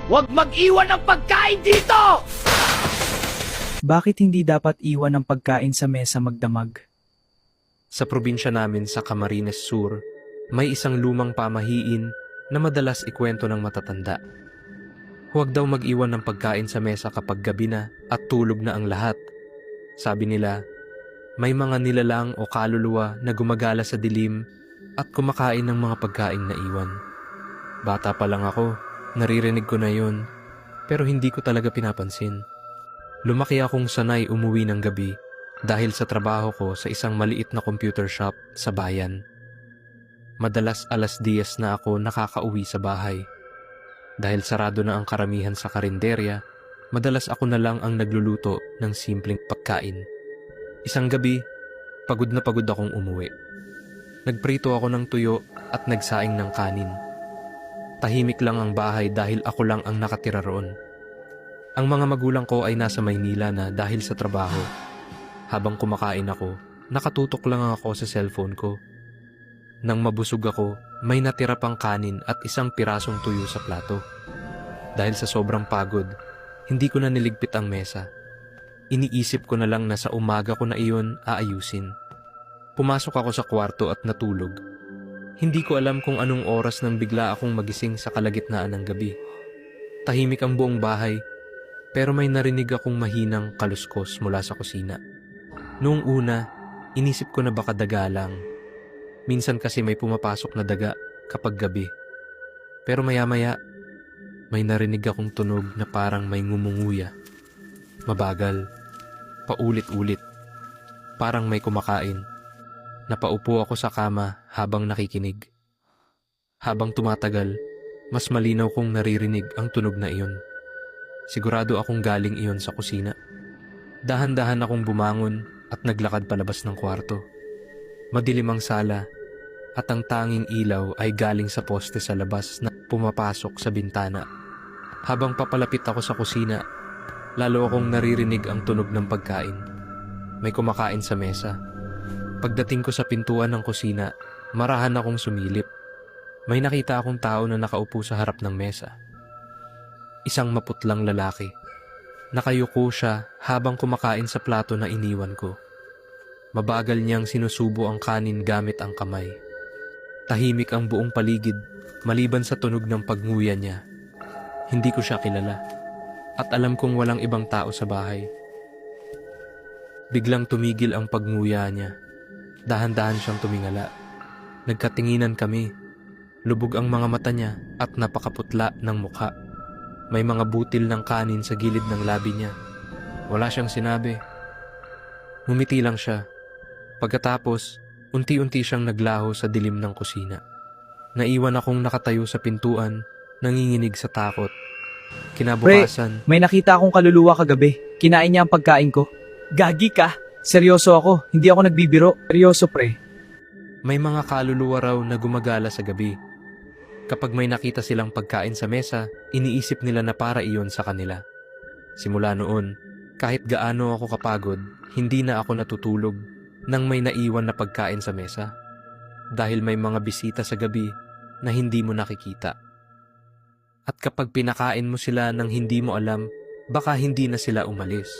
Huwag mag-iwan ng pagkain dito! Bakit hindi dapat iwan ang pagkain sa mesa magdamag? Sa probinsya namin sa Camarines Sur, may isang lumang pamahiin na madalas ikwento ng matatanda. Huwag daw mag-iwan ng pagkain sa mesa kapag gabi na at tulog na ang lahat. Sabi nila, may mga nilalang o kaluluwa na gumagala sa dilim at kumakain ng mga pagkain na iwan. Bata pa lang ako, naririnig ko na yun, pero hindi ko talaga pinapansin. Lumaki akong sanay umuwi ng gabi dahil sa trabaho ko sa isang maliit na computer shop sa bayan. Madalas 10:00 na ako nakakauwi sa bahay. Dahil sarado na ang karamihan sa karinderya, madalas ako na lang ang nagluluto ng simpleng pagkain. Isang gabi, pagod na pagod akong umuwi. Nagprito ako ng tuyo at nagsaing ng kanin. Tahimik lang ang bahay dahil ako lang ang nakatira roon. Ang mga magulang ko ay nasa Maynila na dahil sa trabaho. Habang kumakain ako, nakatutok lang ako sa cellphone ko. Nang mabusog ako, may natira pang kanin at isang pirasong tuyo sa plato. Dahil sa sobrang pagod, hindi ko na niligpit ang mesa. Iniisip ko na lang na sa umaga ko na iyon aayusin. Pumasok ako sa kwarto at natulog. Hindi ko alam kung anong oras nang bigla akong magising sa kalagitnaan ng gabi. Tahimik ang buong bahay, pero may narinig akong mahinang kaluskos mula sa kusina. Noong una, inisip ko na baka daga lang. Minsan kasi may pumapasok na daga kapag gabi. Pero maya-maya, may narinig akong tunog na parang may ngumunguya. Mabagal, paulit-ulit, parang may kumakain. Napaupo ako sa kama habang nakikinig. Habang tumatagal, mas malinaw kong naririnig ang tunog na iyon. Sigurado akong galing iyon sa kusina. Dahan-dahan akong bumangon at naglakad palabas ng kwarto. Madilim ang sala at ang tanging ilaw ay galing sa poste sa labas na pumapasok sa bintana. Habang papalapit ako sa kusina, lalo akong naririnig ang tunog ng pagkain. May kumakain sa mesa. Pagdating ko sa pintuan ng kusina, marahan akong sumilip. May nakita akong tao na nakaupo sa harap ng mesa. Isang maputlang lalaki. Nakayuko siya habang kumakain sa plato na iniwan ko. Mabagal niyang sinusubo ang kanin gamit ang kamay. Tahimik ang buong paligid maliban sa tunog ng pagnguya niya. Hindi ko siya kilala at alam kong walang ibang tao sa bahay. Biglang tumigil ang pagnguya niya. Dahan-dahan siyang tumingala. Nagkatinginan kami. Lubog ang mga mata niya at napakaputla ng mukha. May mga butil ng kanin sa gilid ng labi niya. Wala siyang sinabi. Ngumiti lang siya. Pagkatapos, unti-unti siyang naglaho sa dilim ng kusina. Naiwan akong nakatayo sa pintuan, nanginginig sa takot. Kinabukasan, May nakita akong kaluluwa kagabi. Kinain niya ang pagkain ko. Gagi ka? Seryoso ako, hindi ako nagbibiro. Seryoso pre. may mga kaluluwa raw na gumagala sa gabi. Kapag may nakita silang pagkain sa mesa, iniisip nila na para iyon sa kanila. Simula noon, kahit gaano ako kapagod, hindi na ako natutulog nang may naiwan na pagkain sa mesa. Dahil may mga bisita sa gabi na hindi mo nakikita. At kapag pinakain mo sila nang hindi mo alam, baka hindi na sila umalis.